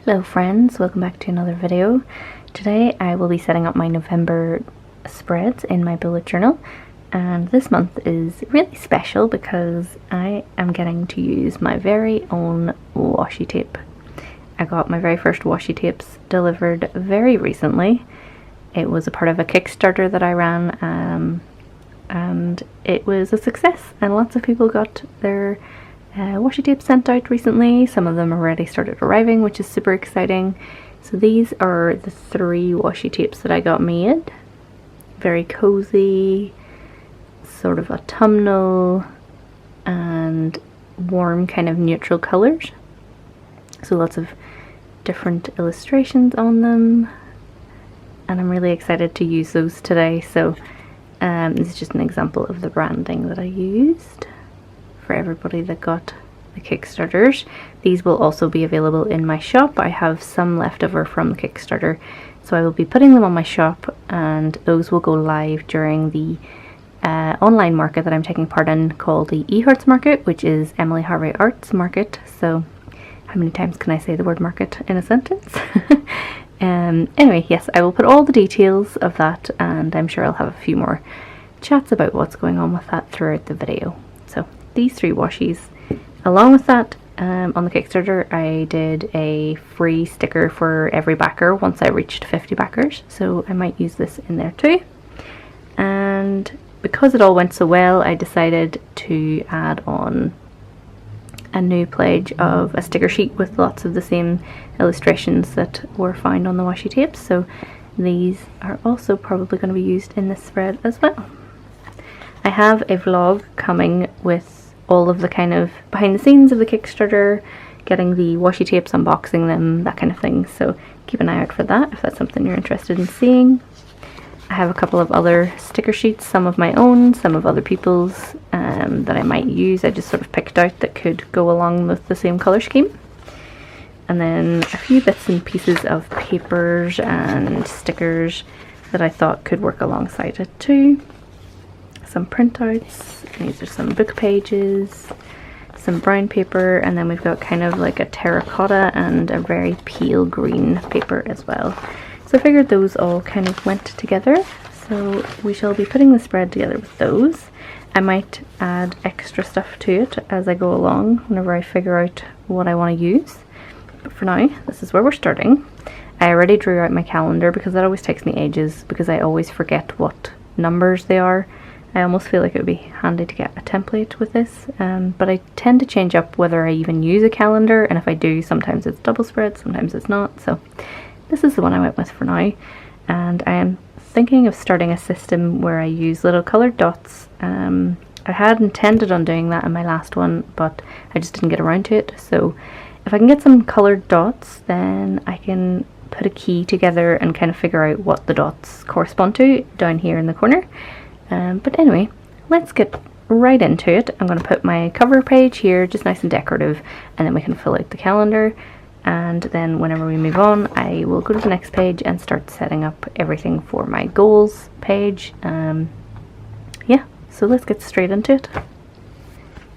Hello friends, welcome back to another video. Today I will be setting up my November spreads in my bullet journal, and this month is really special because I am getting to use my very own washi tape. I got my very first washi tapes delivered very recently. It was a part of a Kickstarter that I ran, and it was a success, and lots of people got their washi tape sent out recently. Some of them already started arriving, which is super exciting. So these are the 3 washi tapes that I got made. Very cozy, sort of autumnal and warm kind of neutral colours. So lots of different illustrations on them, and I'm really excited to use those today. So this is just an example of the branding that I used for everybody that got the Kickstarters. These will also be available in my shop. I have some left over from the Kickstarter, so I will be putting them on my shop, and those will go live during the online market that I'm taking part in called the eHearts Market, which is Emily Harvey Arts Market. So how many times can I say the word market in a sentence? Anyway, yes, I will put all the details of that, and I'm sure I'll have a few more chats about what's going on with that throughout the video. So these 3 washies, along with that, on the Kickstarter I did a free sticker for every backer once I reached 50 backers, so I might use this in there too. And because it all went so well, I decided to add on a new pledge of a sticker sheet with lots of the same illustrations that were found on the washi tapes, so these are also probably going to be used in this spread as well. I have a vlog coming with all of the kind of behind the scenes of the Kickstarter, getting the washi tapes, unboxing them, that kind of thing, so keep an eye out for that if that's something you're interested in seeing. I have a couple of other sticker sheets, some of my own, some of other people's, that I might use. I just sort of picked out that could go along with the same colour scheme. And then a few bits and pieces of papers and stickers that I thought could work alongside it too. Some printouts, these are some book pages, some brown paper, and then we've got kind of like a terracotta and a very pale green paper as well. So I figured those all kind of went together, so we shall be putting the spread together with those. I might add extra stuff to it as I go along whenever I figure out what I want to use. But for now, this is where we're starting. I already drew out my calendar because that always takes me ages because I always forget what numbers they are. I almost feel like it would be handy to get a template with this, but I tend to change up whether I even use a calendar, and if I do, sometimes it's double spread, sometimes it's not, so this is the one I went with for now. And I am thinking of starting a system where I use little coloured dots. I had intended on doing that in my last one, but I just didn't get around to it, so if I can get some coloured dots, then I can put a key together and kind of figure out what the dots correspond to down here in the corner. But anyway, let's get right into it. I'm going to put my cover page here, just nice and decorative, and then we can fill out the calendar, and then whenever we move on I will go to the next page and start setting up everything for my goals page. Yeah, so let's get straight into it.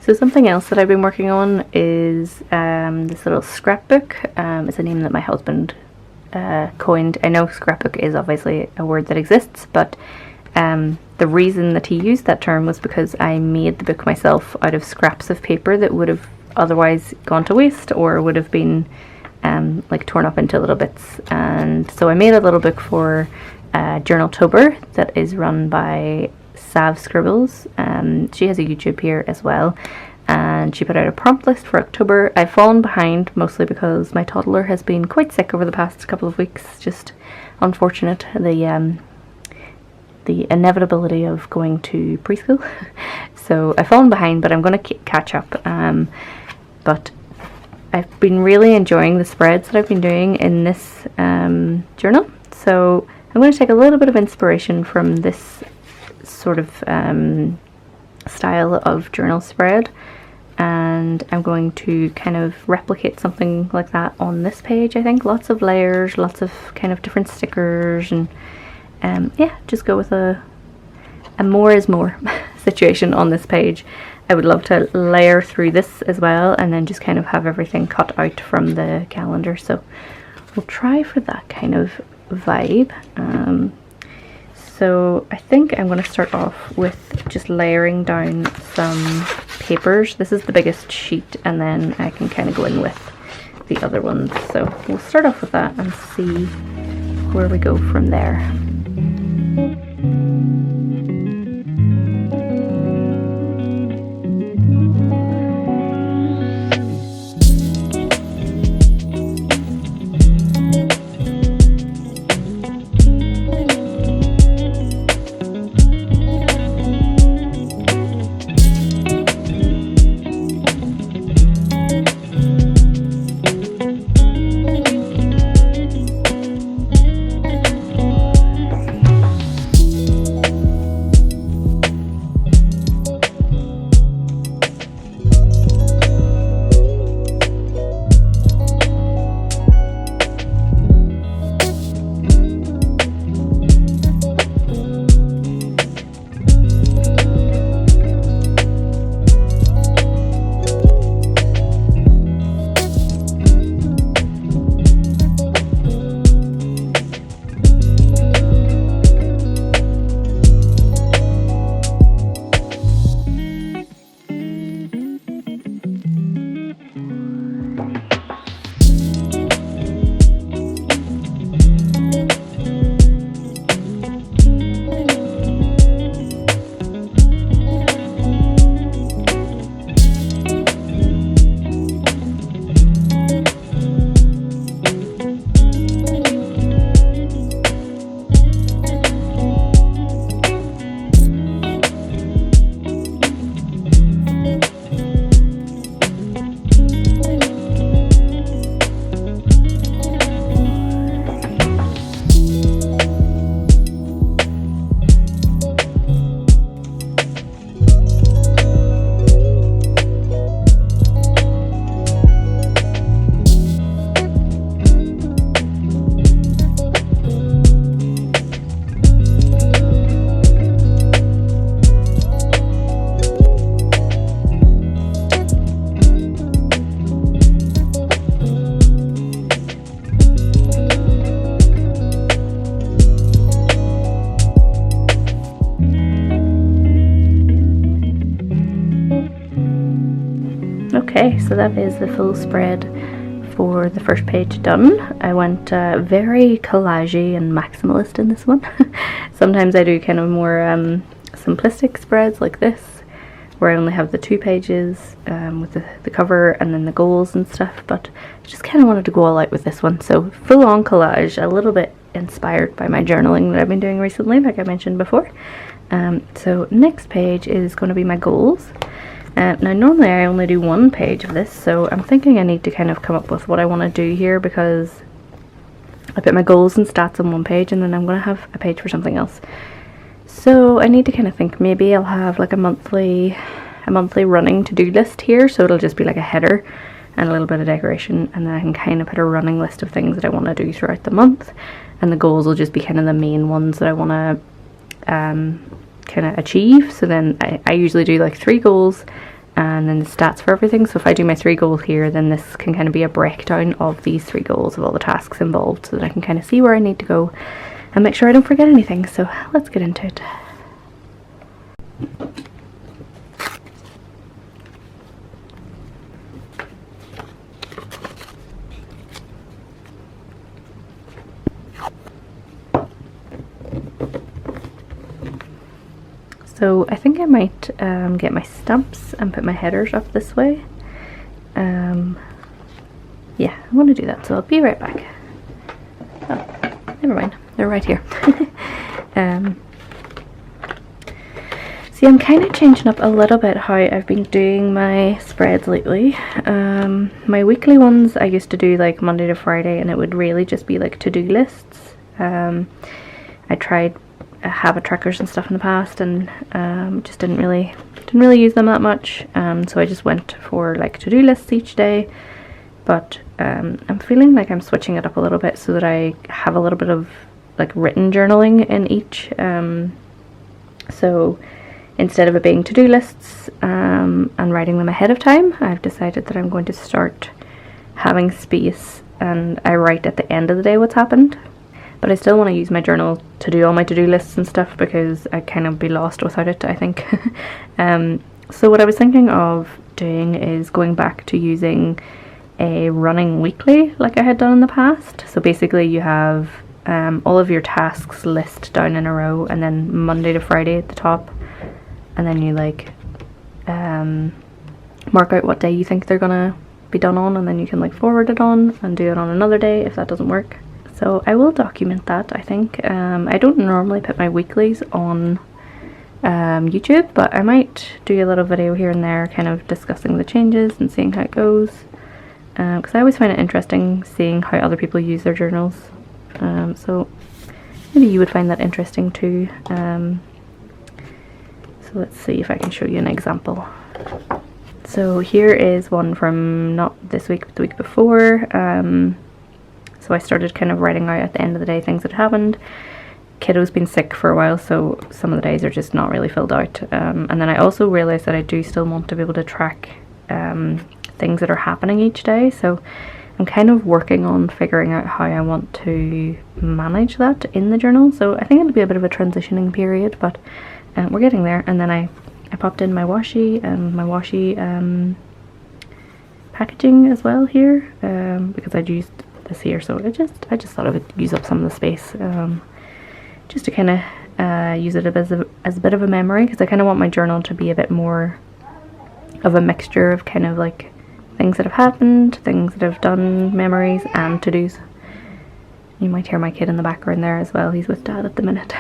So something else that I've been working on is this little scrapbook. It's a name that my husband coined. I know scrapbook is obviously a word that exists, but the reason that he used that term was because I made the book myself out of scraps of paper that would have otherwise gone to waste or would have been like torn up into little bits. And so I made a little book for Journaltober that is run by Sav Scribbles. She has a YouTube here as well, and she put out a prompt list for October. I've fallen behind mostly because my toddler has been quite sick over the past couple of weeks. Just unfortunate, the inevitability of going to preschool. So I've fallen behind, but I'm going to catch up. But I've been really enjoying the spreads that I've been doing in this journal. So I'm going to take a little bit of inspiration from this sort of style of journal spread, and I'm going to kind of replicate something like that on this page. I think lots of layers, lots of kind of different stickers, and yeah, just go with a more is more situation on this page. I would love to layer through this as well, and then just kind of have everything cut out from the calendar. So we'll try for that kind of vibe. So I think I'm going to start off with just layering down some papers. This is the biggest sheet, and then I can kind of go in with the other ones. So we'll start off with that and see where we go from there. Okay, so that is the full spread for the first page done. I went very collagey and maximalist in this one. Sometimes I do kind of more simplistic spreads like this, where I only have the 2 pages with the cover and then the goals and stuff, but I just kind of wanted to go all out with this one. So full on collage, a little bit inspired by my journaling that I've been doing recently, like I mentioned before. So next page is going to be my goals. Now normally I only do 1 page of this, so I'm thinking I need to kind of come up with what I want to do here, because I put my goals and stats on 1 page and then I'm going to have a page for something else. So I need to kind of think, maybe I'll have like a monthly running to-do list here, so it'll just be like a header and a little bit of decoration, and then I can kind of put a running list of things that I want to do throughout the month, and the goals will just be kind of the main ones that I want to kind of achieve. So then I usually do like 3 goals and then the stats for everything. So if I do my 3 goals here, then this can kind of be a breakdown of these 3 goals, of all the tasks involved, so that I can kind of see where I need to go and make sure I don't forget anything. So let's get into it. So I think I might get my stamps and put my headers up this way. Yeah, I want to do that, so I'll be right back. Oh, never mind, they're right here. See, I'm kind of changing up a little bit how I've been doing my spreads lately. My weekly ones I used to do like Monday to Friday, and it would really just be like to-do lists. I tried habit trackers and stuff in the past, and just didn't really use them that much, so I just went for like to-do lists each day. But I'm feeling like I'm switching it up a little bit, so that I have a little bit of like written journaling in each. So instead of it being to-do lists and writing them ahead of time, I've decided that I'm going to start having space and I write at the end of the day what's happened. But I still want to use my journal to do all my to-do lists and stuff because I'd kind of be lost without it, I think. So what I was thinking of doing is going back to using a running weekly like I had done in the past. So basically you have all of your tasks list down in a row, and then Monday to Friday at the top, and then you like mark out what day you think they're gonna be done on, and then you can like forward it on and do it on another day if that doesn't work. So I will document that, I think. I don't normally put my weeklies on YouTube, but I might do a little video here and there kind of discussing the changes and seeing how it goes, because I always find it interesting seeing how other people use their journals. So maybe you would find that interesting too. So let's see if I can show you an example. So here is one from not this week but the week before. So I started kind of writing out at the end of the day things that happened. Kiddo's been sick for a while, so some of the days are just not really filled out. And then I also realised that I do still want to be able to track things that are happening each day. So I'm kind of working on figuring out how I want to manage that in the journal. So I think it'll be a bit of a transitioning period, but we're getting there. And then I popped in my washi and my washi packaging as well here, because I'd used this here, so I just thought I would use up some of the space, just to kind of use it as a bit of a memory, because I kind of want my journal to be a bit more of a mixture of kind of like things that have happened, things that I've done, memories and to-dos. You might hear my kid in the background there as well. He's with Dad at the minute.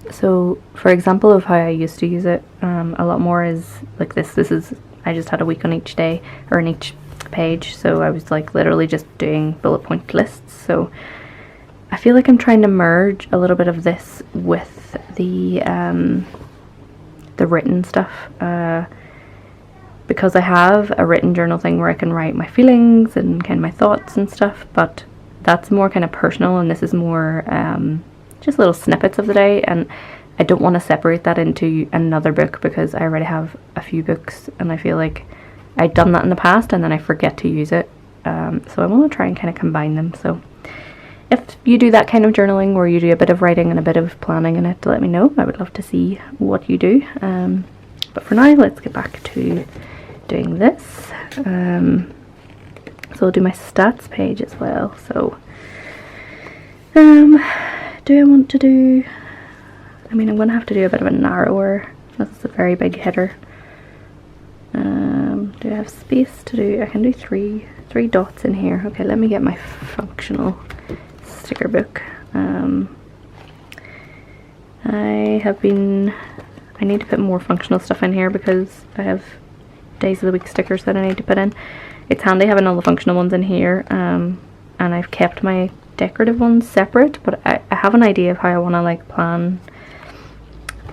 So for example of how I used to use it a lot more is like this is I just had a week on each day or in each page, so I was like literally just doing bullet point lists. So I feel like I'm trying to merge a little bit of this with the written stuff, because I have a written journal thing where I can write my feelings and kind of my thoughts and stuff, but that's more kind of personal, and this is more just little snippets of the day, and I don't want to separate that into another book because I already have a few books and I feel like I'd done that in the past and then I forget to use it. So I want to try and kind of combine them. So if you do that kind of journaling where you do a bit of writing and a bit of planning in it, let me know. I would love to see what you do. But for now, let's get back to doing this. So I'll do my stats page as well. So do I want to do, I mean, I'm going to have to do a bit of a narrower. That's a very big header. Do I have space to do, I can do three dots in here. Okay, let me get my functional sticker book. I need to put more functional stuff in here because I have days of the week stickers that I need to put in. It's handy having all the functional ones in here, and I've kept my decorative ones separate, but I have an idea of how I want to like plan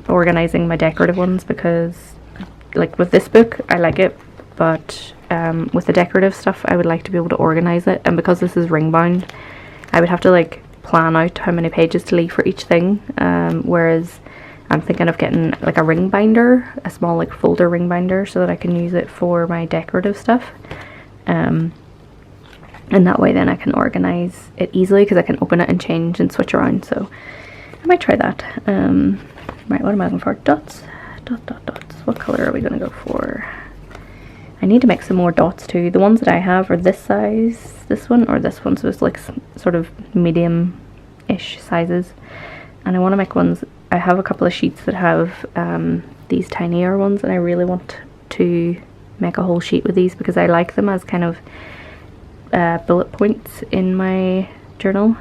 organizing my decorative ones, because like with this book I like it, but with the decorative stuff I would like to be able to organize it, and because this is ring bound I would have to like plan out how many pages to leave for each thing, whereas I'm thinking of getting like a ring binder, a small like folder ring binder, so that I can use it for my decorative stuff, and that way then I can organize it easily because I can open it and change and switch around. So I might try that. Right, what am I looking for? Dots. Dots. What color are we going to go for? I need to make some more dots too. The ones that I have are this size, this one, or this one, so it's like sort of medium-ish sizes. And I want to make ones, I have a couple of sheets that have these tinier ones, and I really want to make a whole sheet with these because I like them as kind of bullet points in my journal,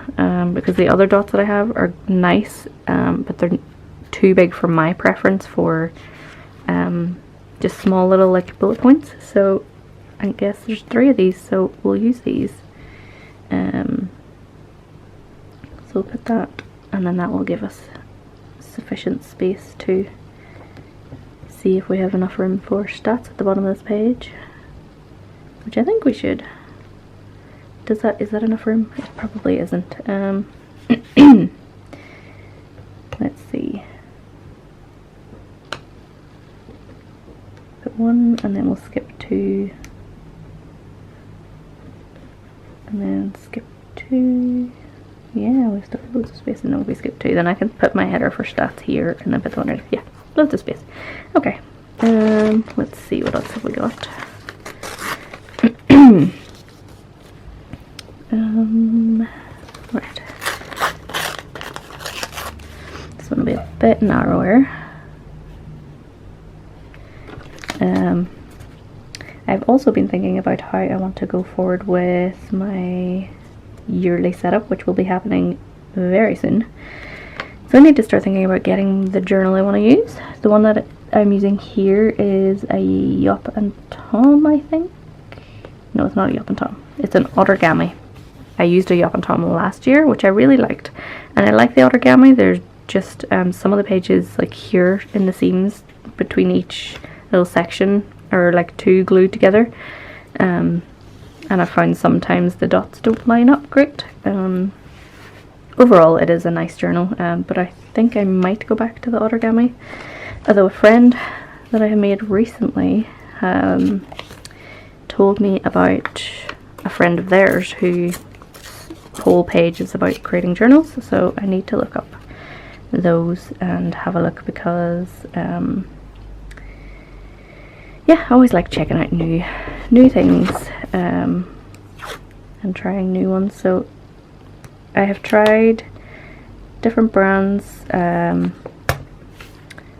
because the other dots that I have are nice, but they're too big for my preference for just small little like bullet points. So I guess there's 3 of these, so we'll use these. So we'll put that, and then that will give us sufficient space to see if we have enough room for stats at the bottom of this page, which I think we should. Is that enough room? It probably isn't. Let's see. Put 1, and then we'll skip 2. and then skip 2. Yeah, we still have loads of space. No, we skip 2. Then I can put my header for stats here and then put the one right. Yeah, loads of space. Okay. Let's see, what else have we got? Right. This one will be a bit narrower. I've also been thinking about how I want to go forward with my yearly setup, which will be happening very soon. So I need to start thinking about getting the journal I want to use. The one that I'm using here is a Yop and Tom, I think. No, it's not a Yop and Tom. It's an Ottergami. I used a Yop and Tom last year, which I really liked. And I like the Ottergami. There's just some of the pages like here in the seams between each little section are like 2 glued together. And I found sometimes the dots don't line up great. Overall, it is a nice journal, but I think I might go back to the Ottergami. Although a friend that I have made recently told me about a friend of theirs whose whole page is about creating journals, so I need to look up those and have a look, because yeah, I always like checking out new things and trying new ones. So I have tried different brands,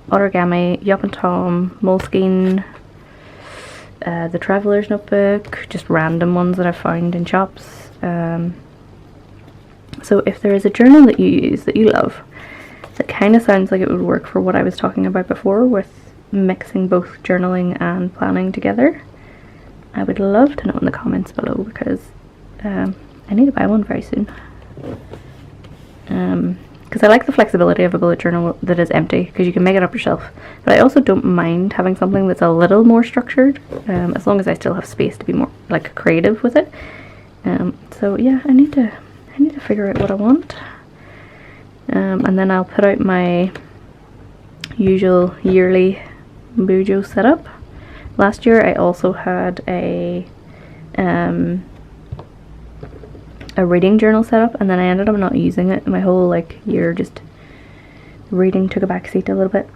Origami, Yop and Tom, Moleskine, the Traveler's Notebook, just random ones that I've found in shops. So if there is a journal that you use that you love, that kind of sounds like it would work for what I was talking about before with mixing both journaling and planning together, I would love to know in the comments below, because I need to buy one very soon. Because I like the flexibility of a bullet journal that is empty, because you can make it up yourself. But I also don't mind having something that's a little more structured, as long as I still have space to be more like creative with it. So yeah, I need to figure out what I want, and then I'll put out my usual yearly Bujo setup. Last year I also had a reading journal set up, and then I ended up not using it. My whole year, just reading took a backseat a little bit,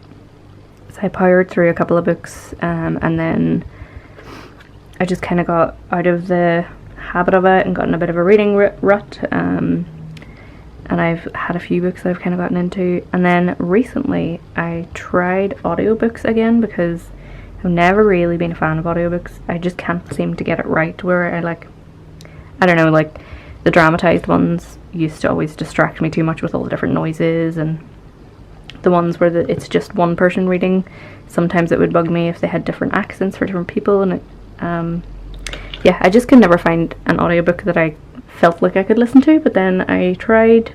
so I powered through a couple of books, and then I just kind of got out of the habit of it and got in a bit of a reading rut, and I've had a few books that I've kind of gotten into. And then recently I tried audiobooks again, because I've never really been a fan of audiobooks. I just can't seem to get it right, where I don't know, the dramatized ones used to always distract me too much with all the different noises, and the ones where it's just one person reading, sometimes it would bug me if they had different accents for different people, and it, yeah, I just could never find an audiobook that I felt like I could listen to. But then I tried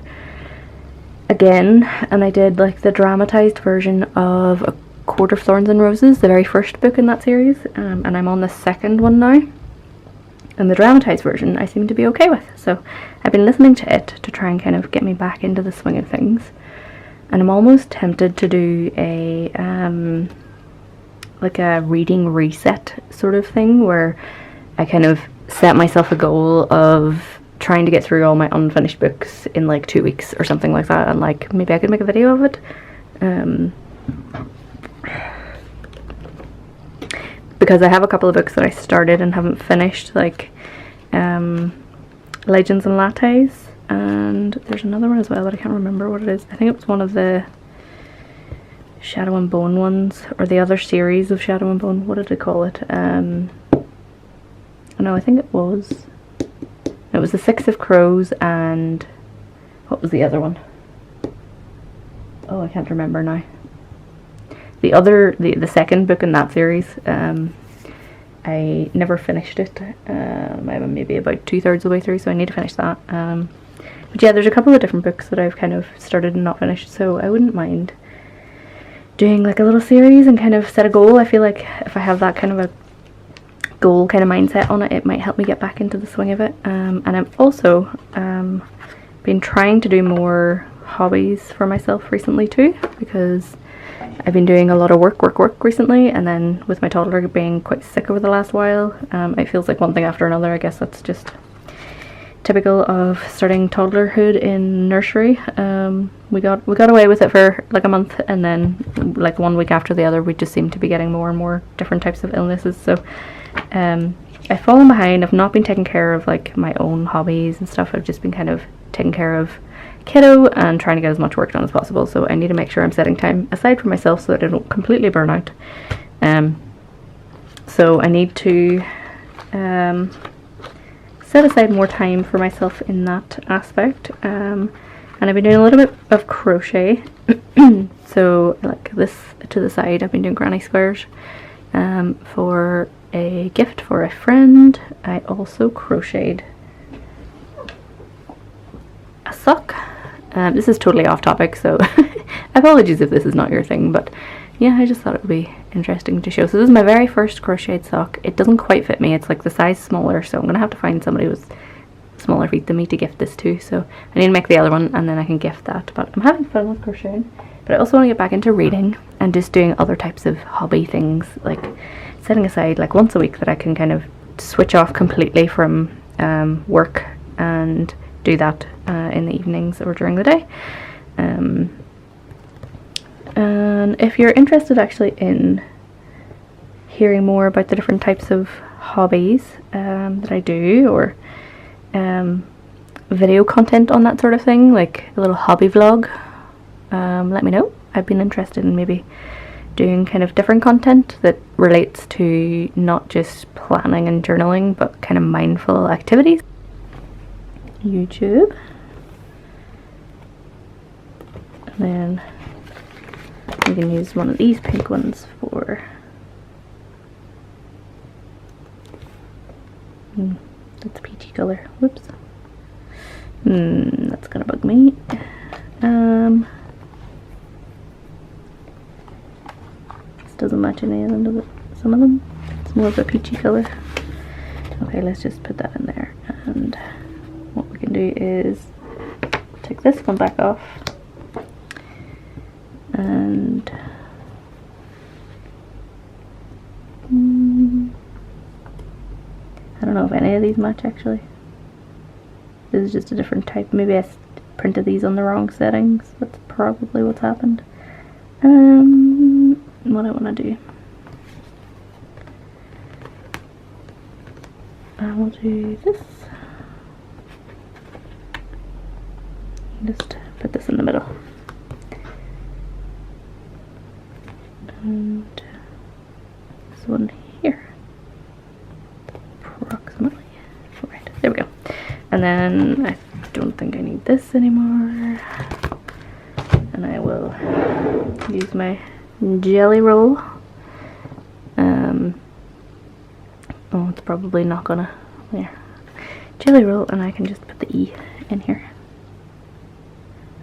again, and I did the dramatized version of A Court of Thorns and Roses, the very first book in that series, and I'm on the second one now. And the dramatized version I seem to be okay with, so I've been listening to it to try and kind of get me back into the swing of things. And I'm almost tempted to do a a reading reset sort of thing, where I kind of set myself a goal of trying to get through all my unfinished books in 2 weeks or something like that, and maybe I could make a video of it. Because I have a couple of books that I started and haven't finished, Legends and Lattes, and there's another one as well that I can't remember what it is. I think it was one of the Shadow and Bone ones, or the other series of Shadow and Bone. What did I call it? No, I think it was the Six of Crows, and what was the other one? Oh, I can't remember now. The second book in that series, I never finished it. I'm maybe about 2/3 of the way through, so I need to finish that. But yeah, there's a couple of different books that I've kind of started and not finished, so I wouldn't mind doing a little series and kind of set a goal. I feel like if I have that kind of a goal kind of mindset on it, it might help me get back into the swing of it. And I'm also been trying to do more hobbies for myself recently too, because I've been doing a lot of work recently, and then with my toddler being quite sick over the last while, it feels like one thing after another. I guess that's just typical of starting toddlerhood in nursery. We got away with it for like a month, and then like 1 week after the other we just seemed to be getting more and more different types of illnesses. So I've fallen behind. I've not been taking care of like my own hobbies and stuff. I've just been kind of taking care of kiddo and trying to get as much work done as possible. So I need to make sure I'm setting time aside for myself so that I don't completely burn out. So I need to set aside more time for myself in that aspect. And I've been doing a little bit of crochet. So like this to the side, I've been doing granny squares for a gift for a friend. I also crocheted a sock. This is totally off topic, so apologies if this is not your thing, but yeah, I just thought it would be interesting to show. So this is my very first crocheted sock. It doesn't quite fit me. It's like the size smaller, so I'm gonna have to find somebody with smaller feet than me to gift this to. So I need to make the other one and then I can gift that. But I'm having fun with crocheting. But I also want to get back into reading and just doing other types of hobby things, like setting aside like once a week that I can kind of switch off completely from work and do that in the evenings or during the day. And if you're interested actually in hearing more about the different types of hobbies that I do, or video content on that sort of thing, like a little hobby vlog, let me know. I've been interested in maybe doing kind of different content that relates to not just planning and journaling, but kind of mindful activities. YouTube. And then you can use one of these pink ones for that's a peachy color. Whoops. That's gonna bug me. This doesn't match any of them, does it? Some of them. It's more of a peachy color. Okay, let's just put that in there. And what we can do is take this one back off. And I don't know if any of these match actually. This is just a different type. Maybe I printed these on the wrong settings. That's probably what's happened. What I want to do, I will do this. Just put this in the middle. And this one here, approximately. Right, there we go. And then I don't think I need this anymore. And I will use my jelly roll. Oh, it's probably not gonna. There. Jelly roll, and I can just put the E in here.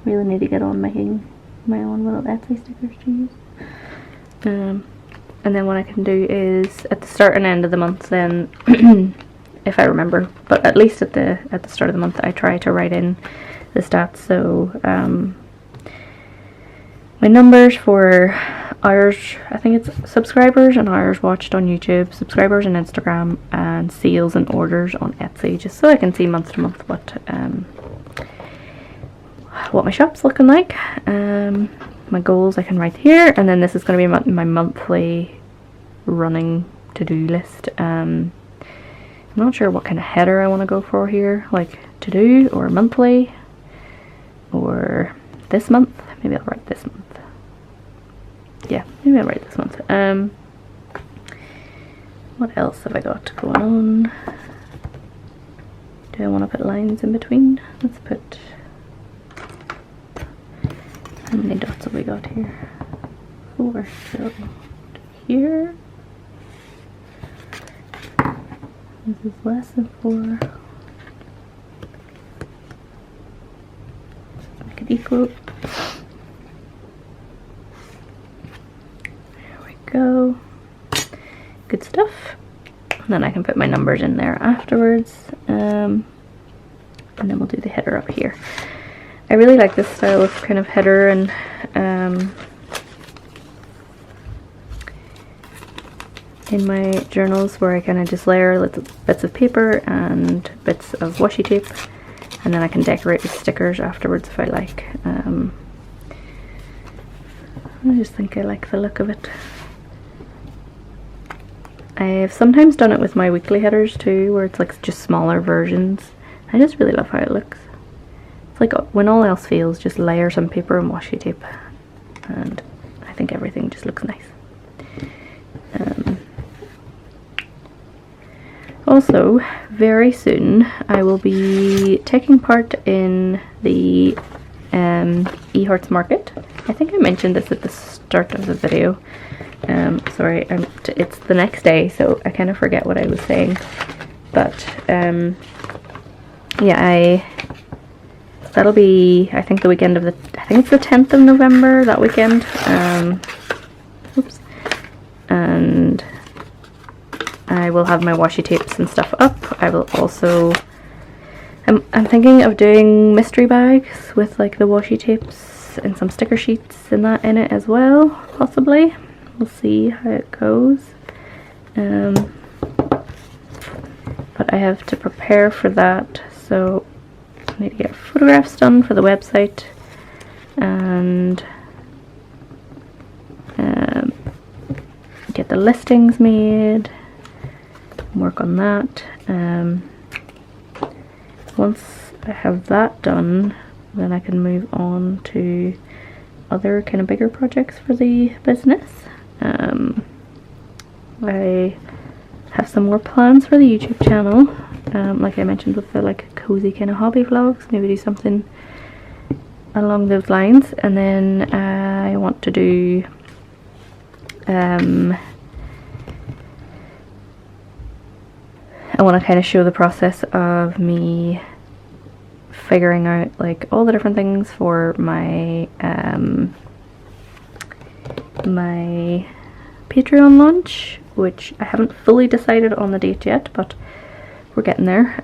Really need to get on making my own little Etsy stickers to use. And then what I can do is at the start and end of the month, then if I remember, but at least at the start of the month I try to write in the stats. So my numbers for hours, I think it's subscribers and hours watched on YouTube, subscribers on Instagram, and sales and orders on Etsy, just so I can see month to month what my shop's looking like. My goals I can write here, and then this is going to be my monthly running to-do list. I'm not sure what kind of header I want to go for here, like to-do or monthly or this month. Maybe I'll write this month. Yeah, maybe I'll write this month. What else have I got going on? Do I want to put lines in between? Let's put... How many dots have we got here? 4. So here. This is less than 4. Make it equal. There we go. Good stuff. And then I can put my numbers in there afterwards. And then we'll do the header up here. I really like this style of kind of header, and in my journals where I kind of just layer little bits of paper and bits of washi tape, and then I can decorate with stickers afterwards if I like. I just think I like the look of it. I've sometimes done it with my weekly headers too, where it's like just smaller versions. I just really love how it looks. It's like when all else fails, just layer some paper and washi tape, and I think everything just looks nice. Also, very soon I will be taking part in the eHearts Market. I think I mentioned this at the start of the video. Sorry, it's the next day, so I kind of forget what I was saying. But yeah, that'll be, I think, the weekend of I think it's the 10th of November, that weekend. Oops. And I will have my washi tapes and stuff up. I will also, I'm thinking of doing mystery bags with like the washi tapes and some sticker sheets and that in it as well, possibly. We'll see how it goes. But I have to prepare for that, so I need to get photographs done for the website and get the listings made, work on that. Once I have that done, then I can move on to other kind of bigger projects for the business. I have some more plans for the YouTube channel, like I mentioned with the like cozy kind of hobby vlogs, maybe do something along those lines. And then I want to do I want to kind of show the process of me figuring out like all the different things for my my Patreon launch, which I haven't fully decided on the date yet, but we're getting there.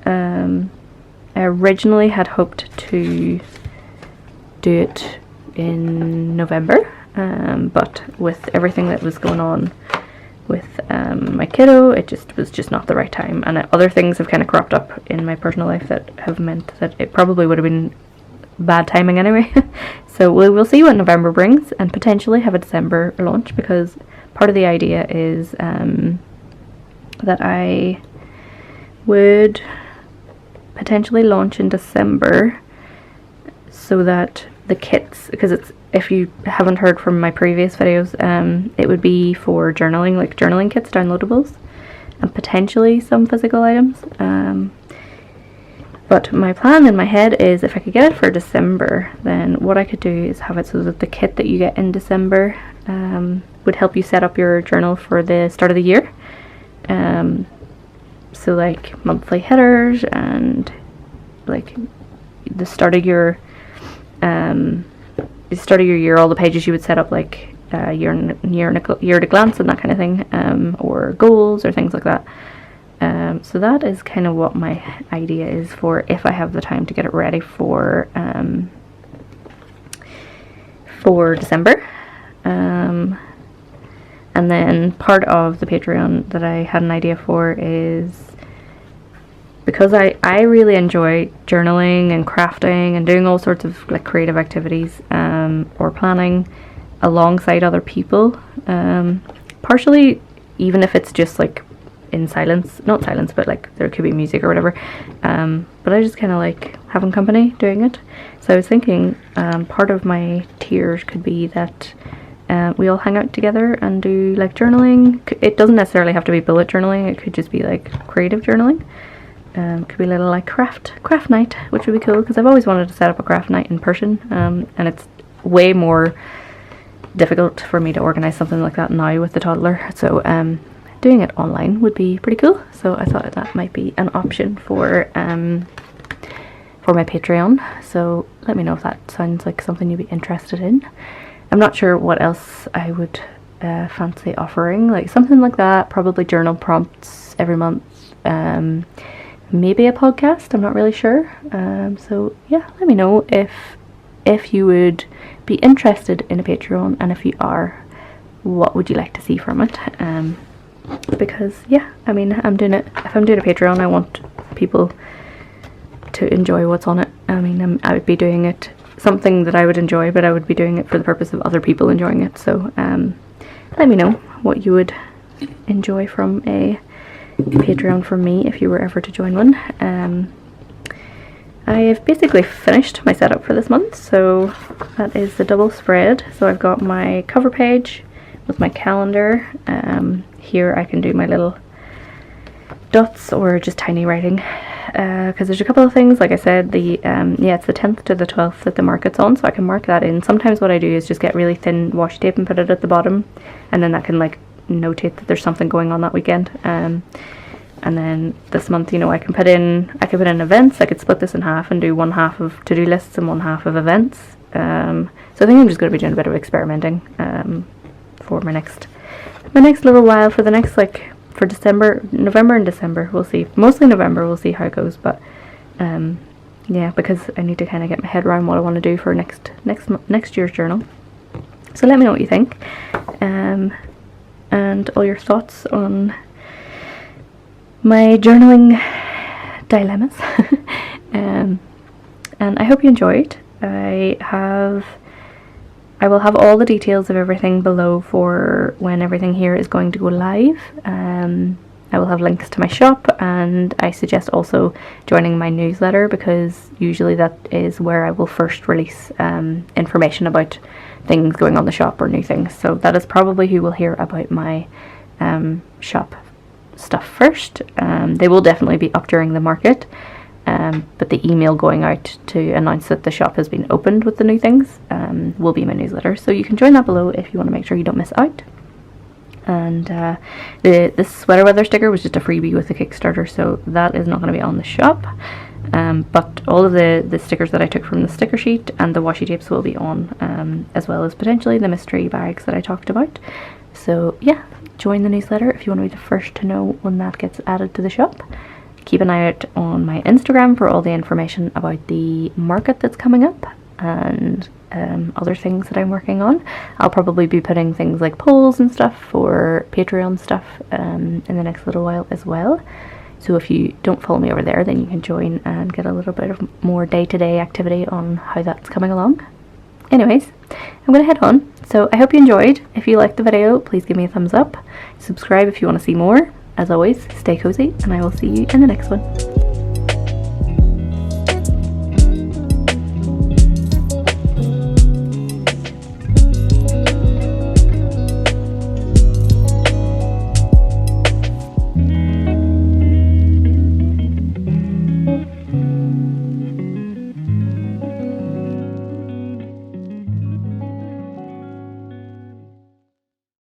I originally had hoped to do it in November, but with everything that was going on with my kiddo, it was just not the right time, and other things have kind of cropped up in my personal life that have meant that it probably would have been bad timing anyway. So we'll see what November brings, and potentially have a December launch, because part of the idea is that I would potentially launch in December, so that the kits, because it's, if you haven't heard from my previous videos, it would be for journaling, like journaling kits, downloadables, and potentially some physical items. But my plan in my head is, if I could get it for December, then what I could do is have it so that the kit that you get in December would help you set up your journal for the start of the year. So like monthly headers and like the start of your year, all the pages you would set up, like year to glance and that kind of thing, or goals or things like that. So that is kind of what my idea is for if I have the time to get it ready for December. And then part of the Patreon that I had an idea for is, because I really enjoy journaling and crafting and doing all sorts of like creative activities, or planning alongside other people, partially even if it's just like in silence, not silence, but like there could be music or whatever, but I just kind of like having company doing it. So I was thinking part of my tiers could be that we all hang out together and do like journaling. It doesn't necessarily have to be bullet journaling, it could just be like creative journaling. Could be a little like craft night, which would be cool, because I've always wanted to set up a craft night in person, and it's way more difficult for me to organize something like that now with the toddler. So doing it online would be pretty cool. So I thought that might be an option for my Patreon. So let me know if that sounds like something you'd be interested in. I'm not sure what else I would fancy offering, like something like that, probably journal prompts every month, maybe a podcast, I'm not really sure. So yeah, let me know if you would be interested in a Patreon, and if you are, what would you like to see from it. because yeah, I mean, I'm doing it, if I'm doing a Patreon, I want people to enjoy what's on it. I mean, I would be doing it, something that I would enjoy, but I would be doing it for the purpose of other people enjoying it. So let me know what you would enjoy from a Patreon from me if you were ever to join one. I have basically finished my setup for this month, so that is the double spread. So I've got my cover page with my calendar. Here I can do my little dots or just tiny writing, because there's a couple of things, like I said, yeah, it's the 10th to the 12th that the market's on, so I can mark that in. Sometimes what I do is just get really thin washi tape and put it at the bottom, and then that can like notate that there's something going on that weekend. And then this month, you know, I can put in events. I could split this in half and do one half of to-do lists and one half of events. So I think I'm just going to be doing a bit of experimenting for my next little while, for the next, like, for November and December. We'll see. Mostly November, we'll see how it goes. But yeah, because I need to kind of get my head around what I want to do for next year's journal. So let me know what you think, and all your thoughts on my journaling dilemmas. And I hope you enjoyed. I will have all the details of everything below for when everything here is going to go live. I will have links to my shop, and I suggest also joining my newsletter, because usually that is where I will first release information about things going on the shop or new things. So that is probably who will hear about my shop stuff first. They will definitely be up during the market, but the email going out to announce that the shop has been opened with the new things will be my newsletter, so you can join that below if you want to make sure you don't miss out. And this sweater weather sticker was just a freebie with the Kickstarter, so that is not going to be on the shop, but all of the stickers that I took from the sticker sheet and the washi tapes will be on, as well as potentially the mystery bags that I talked about. So yeah, join the newsletter if you want to be the first to know when that gets added to the shop. Keep an eye out on my Instagram for all the information about the market that's coming up, and other things that I'm working on. I'll probably be putting things like polls and stuff for Patreon stuff in the next little while as well. So if you don't follow me over there, then you can join and get a little bit of more day-to-day activity on how that's coming along. Anyways, I'm going to head on. So I hope you enjoyed. If you liked the video, please give me a thumbs up. Subscribe if you want to see more. As always, stay cozy, and I will see you in the next one.